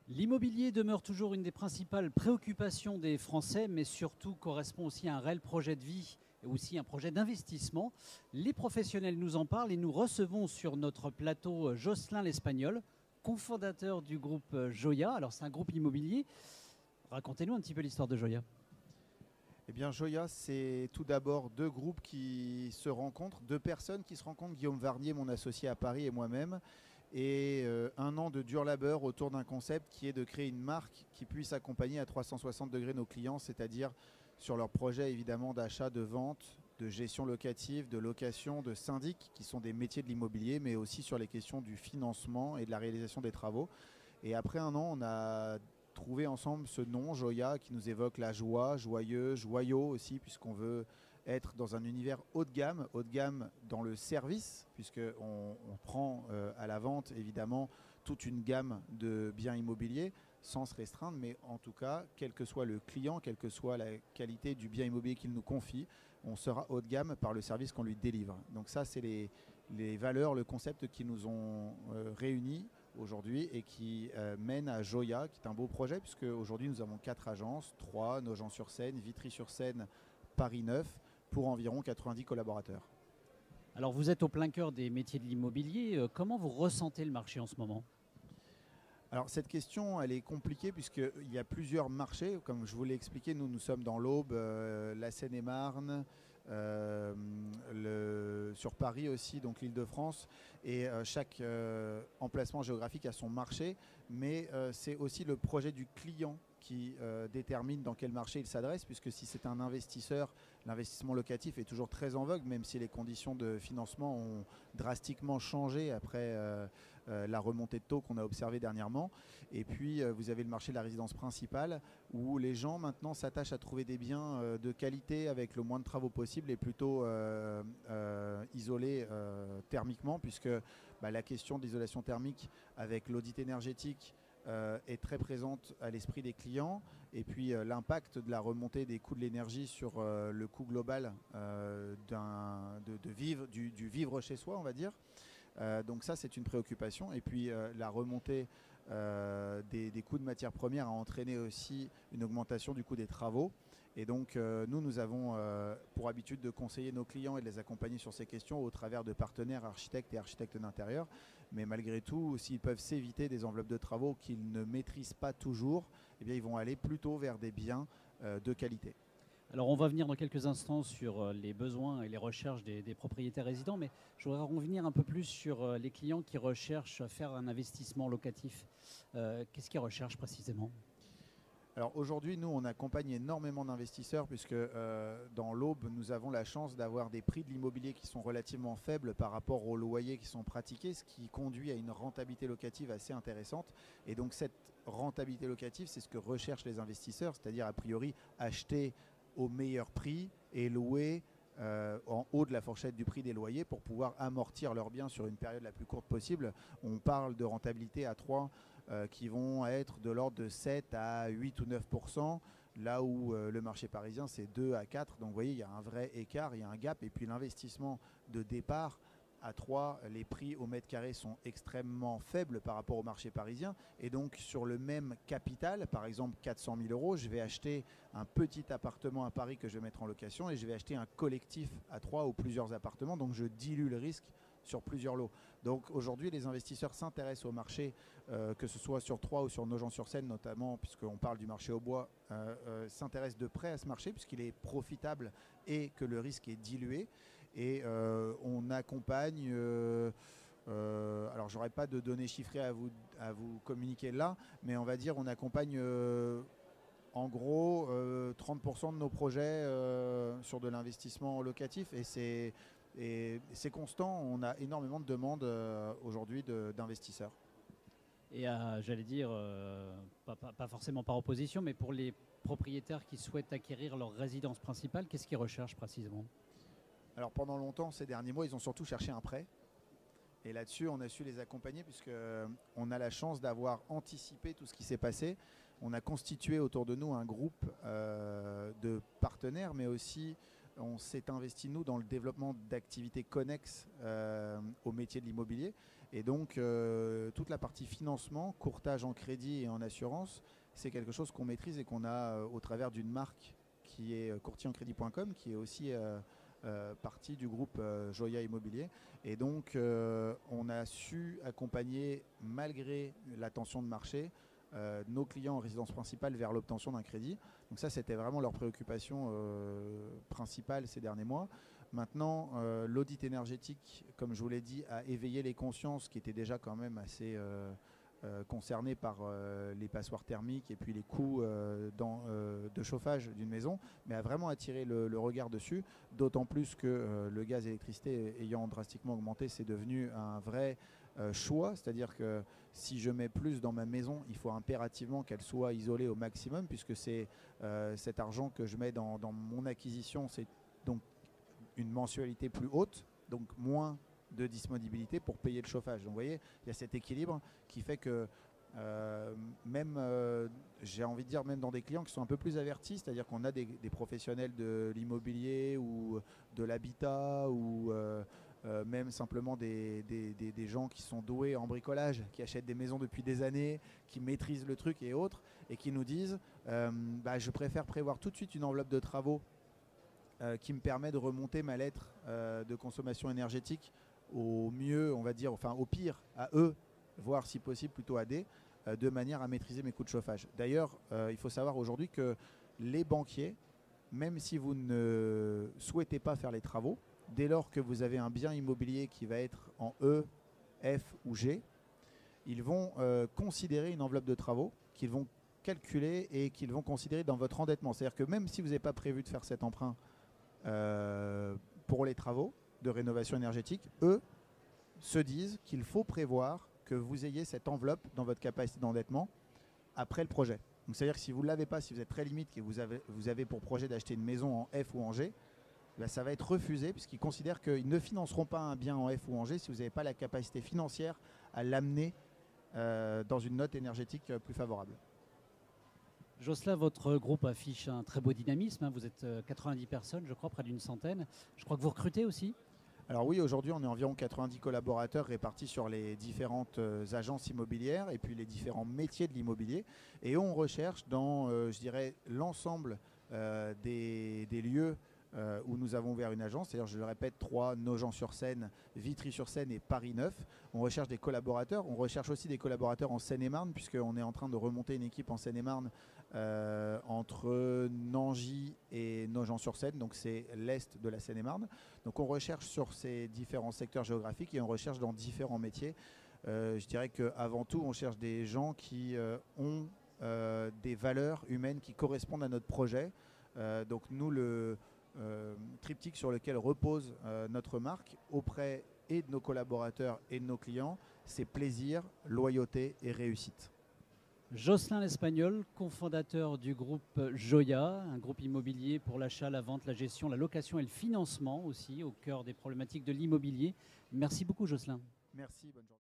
L'immobilier demeure toujours une des principales préoccupations des Français, mais surtout correspond aussi à un réel projet de vie et aussi un projet d'investissement. Les professionnels nous en parlent et nous recevons sur notre plateau Jocelyn l'Espagnol, cofondateur du groupe Joya. Alors c'est un groupe immobilier. Racontez-nous un petit peu l'histoire de Joya. Eh bien, Joya, c'est tout d'abord deux groupes qui se rencontrent, deux personnes qui se rencontrent, Guillaume Varnier, mon associé à Paris, et moi-même, et un an de dur labeur autour d'un concept qui est de créer une marque qui puisse accompagner à 360 degrés nos clients, c'est-à-dire sur leurs projets évidemment d'achat, de vente, de gestion locative, de location, de syndic, qui sont des métiers de l'immobilier, mais aussi sur les questions du financement et de la réalisation des travaux. Et après un an, on a trouvé ensemble ce nom, Joya, qui nous évoque la joie, joyeux, joyau aussi, puisqu'on veut être dans un univers haut de gamme dans le service, puisqu'on prend à la vente évidemment toute une gamme de biens immobiliers sans se restreindre, mais en tout cas, quel que soit le client, quelle que soit la qualité du bien immobilier qu'il nous confie, on sera haut de gamme par le service qu'on lui délivre. Donc ça, c'est les valeurs, le concept qui nous ont réunis aujourd'hui et qui mène à Joya, qui est un beau projet, puisque aujourd'hui nous avons 4 agences, 3, Nogent-sur-Seine, Vitry-sur-Seine, Paris 9, pour environ 90 collaborateurs. Alors vous êtes au plein cœur des métiers de l'immobilier. Comment vous ressentez le marché en ce moment? Alors cette question, elle est compliquée puisqu'il y a plusieurs marchés. Comme je vous l'ai expliqué, nous sommes dans l'Aube, la Seine-et-Marne, sur Paris aussi, donc l'Île-de-France. Et chaque emplacement géographique a son marché, mais c'est aussi le projet du client qui détermine dans quel marché il s'adresse, puisque si c'est un investisseur, l'investissement locatif est toujours très en vogue, même si les conditions de financement ont drastiquement changé après la remontée de taux qu'on a observée dernièrement. Et puis vous avez le marché de la résidence principale, où les gens maintenant s'attachent à trouver des biens de qualité avec le moins de travaux possible et plutôt isolés thermiquement, puisque la question d'isolation thermique avec l'audit énergétique est très présente à l'esprit des clients. Et puis l'impact de la remontée des coûts de l'énergie sur le coût global du vivre chez soi, on va dire. Donc ça, c'est une préoccupation. Et puis la remontée des coûts de matières premières a entraîné aussi une augmentation du coût des travaux. Et donc nous avons pour habitude de conseiller nos clients et de les accompagner sur ces questions au travers de partenaires architectes et architectes d'intérieur. Mais malgré tout, s'ils peuvent s'éviter des enveloppes de travaux qu'ils ne maîtrisent pas toujours, eh bien, ils vont aller plutôt vers des biens de qualité. Alors on va venir dans quelques instants sur les besoins et les recherches des propriétaires résidents, mais je voudrais revenir un peu plus sur les clients qui recherchent à faire un investissement locatif. Qu'est-ce qu'ils recherchent précisément? Alors aujourd'hui, nous, on accompagne énormément d'investisseurs puisque dans l'Aube, nous avons la chance d'avoir des prix de l'immobilier qui sont relativement faibles par rapport aux loyers qui sont pratiqués, ce qui conduit à une rentabilité locative assez intéressante. Et donc cette rentabilité locative, c'est ce que recherchent les investisseurs, c'est-à-dire a priori acheter au meilleur prix et louer en haut de la fourchette du prix des loyers pour pouvoir amortir leurs biens sur une période la plus courte possible. On parle de rentabilité à 3 qui vont être de l'ordre de 7 à 8 ou 9%, là où le marché parisien c'est 2 à 4. Donc vous voyez, il y a un vrai écart, il y a un gap. Et puis l'investissement de départ à 3, les prix au mètre carré sont extrêmement faibles par rapport au marché parisien. Et donc sur le même capital, par exemple 400 000 euros, je vais acheter un petit appartement à Paris que je vais mettre en location et je vais acheter un collectif à 3 ou plusieurs appartements. Donc je dilue le risque sur plusieurs lots. Donc aujourd'hui, les investisseurs s'intéressent au marché, que ce soit sur Troyes ou sur Nogent-sur-Seine notamment, puisqu'on parle du marché au bois, s'intéressent de près à ce marché puisqu'il est profitable et que le risque est dilué. Et on accompagne, alors j'aurais pas de données chiffrées à vous communiquer là, mais on va dire on accompagne en gros 30% de nos projets sur de l'investissement locatif et c'est constant. On a énormément de demandes aujourd'hui d'investisseurs. Et j'allais dire, pas forcément par opposition, mais pour les propriétaires qui souhaitent acquérir leur résidence principale, qu'est-ce qu'ils recherchent précisément? Alors pendant longtemps, ces derniers mois, ils ont surtout cherché un prêt. Et là-dessus, on a su les accompagner puisqu'on a la chance d'avoir anticipé tout ce qui s'est passé. On a constitué autour de nous un groupe de partenaires, mais aussi on s'est investi, nous, dans le développement d'activités connexes au métier de l'immobilier. Et donc, toute la partie financement, courtage en crédit et en assurance, c'est quelque chose qu'on maîtrise et qu'on a au travers d'une marque qui est courtierencredit.com, qui est aussi partie du groupe Joya Immobilier. Et donc, on a su accompagner, malgré la tension de marché, nos clients en résidence principale vers l'obtention d'un crédit. Donc ça, c'était vraiment leur préoccupation principale ces derniers mois. Maintenant, l'audit énergétique, comme je vous l'ai dit, a éveillé les consciences qui étaient déjà quand même assez concernés par les passoires thermiques et puis les coûts de chauffage d'une maison, mais a vraiment attiré le regard dessus, d'autant plus que le gaz et l'électricité ayant drastiquement augmenté, c'est devenu un vrai choix, c'est-à-dire que si je mets plus dans ma maison, il faut impérativement qu'elle soit isolée au maximum, puisque c'est cet argent que je mets dans mon acquisition, c'est donc une mensualité plus haute, donc moins de disponibilité pour payer le chauffage. Donc vous voyez, il y a cet équilibre qui fait que j'ai envie de dire, même dans des clients qui sont un peu plus avertis, c'est-à-dire qu'on a des professionnels de l'immobilier ou de l'habitat ou même simplement des gens qui sont doués en bricolage, qui achètent des maisons depuis des années, qui maîtrisent le truc et autres, et qui nous disent je préfère prévoir tout de suite une enveloppe de travaux qui me permet de remonter ma lettre de consommation énergétique au mieux, on va dire, enfin au pire à E, voire si possible plutôt à D, de manière à maîtriser mes coûts de chauffage. D'ailleurs, il faut savoir aujourd'hui que les banquiers, même si vous ne souhaitez pas faire les travaux, dès lors que vous avez un bien immobilier qui va être en E, F ou G, ils vont considérer une enveloppe de travaux qu'ils vont calculer et qu'ils vont considérer dans votre endettement. C'est-à-dire que même si vous n'avez pas prévu de faire cet emprunt pour les travaux de rénovation énergétique, eux se disent qu'il faut prévoir que vous ayez cette enveloppe dans votre capacité d'endettement après le projet. Donc c'est-à-dire que si vous ne l'avez pas, si vous êtes très limite, que vous avez pour projet d'acheter une maison en F ou en G, ça va être refusé puisqu'ils considèrent qu'ils ne financeront pas un bien en F ou en G si vous n'avez pas la capacité financière à l'amener dans une note énergétique plus favorable. Jocelyn, votre groupe affiche un très beau dynamisme. Vous êtes 90 personnes, je crois, près d'une centaine. Je crois que vous recrutez aussi. Alors oui, aujourd'hui, on est environ 90 collaborateurs répartis sur les différentes agences immobilières et puis les différents métiers de l'immobilier. Et on recherche dans, je dirais, l'ensemble des lieux où nous avons ouvert une agence, c'est-à-dire, je le répète, 3, Nogent-sur-Seine, Vitry-sur-Seine et Paris 9. On recherche des collaborateurs. On recherche aussi des collaborateurs en Seine-et-Marne, puisqu'on est en train de remonter une équipe en Seine-et-Marne entre Nangy et Nogent-sur-Seine, donc c'est l'est de la Seine-et-Marne. Donc on recherche sur ces différents secteurs géographiques et on recherche dans différents métiers. Je dirais qu'avant tout, on cherche des gens qui ont des valeurs humaines qui correspondent à notre projet. Donc nous, le triptyque sur lequel repose notre marque auprès et de nos collaborateurs et de nos clients, c'est plaisir, loyauté et réussite. Jocelyn l'Espagnol, cofondateur du groupe Joya, un groupe immobilier pour l'achat, la vente, la gestion, la location et le financement aussi, au cœur des problématiques de l'immobilier. Merci beaucoup Jocelyn. Merci, bonne journée.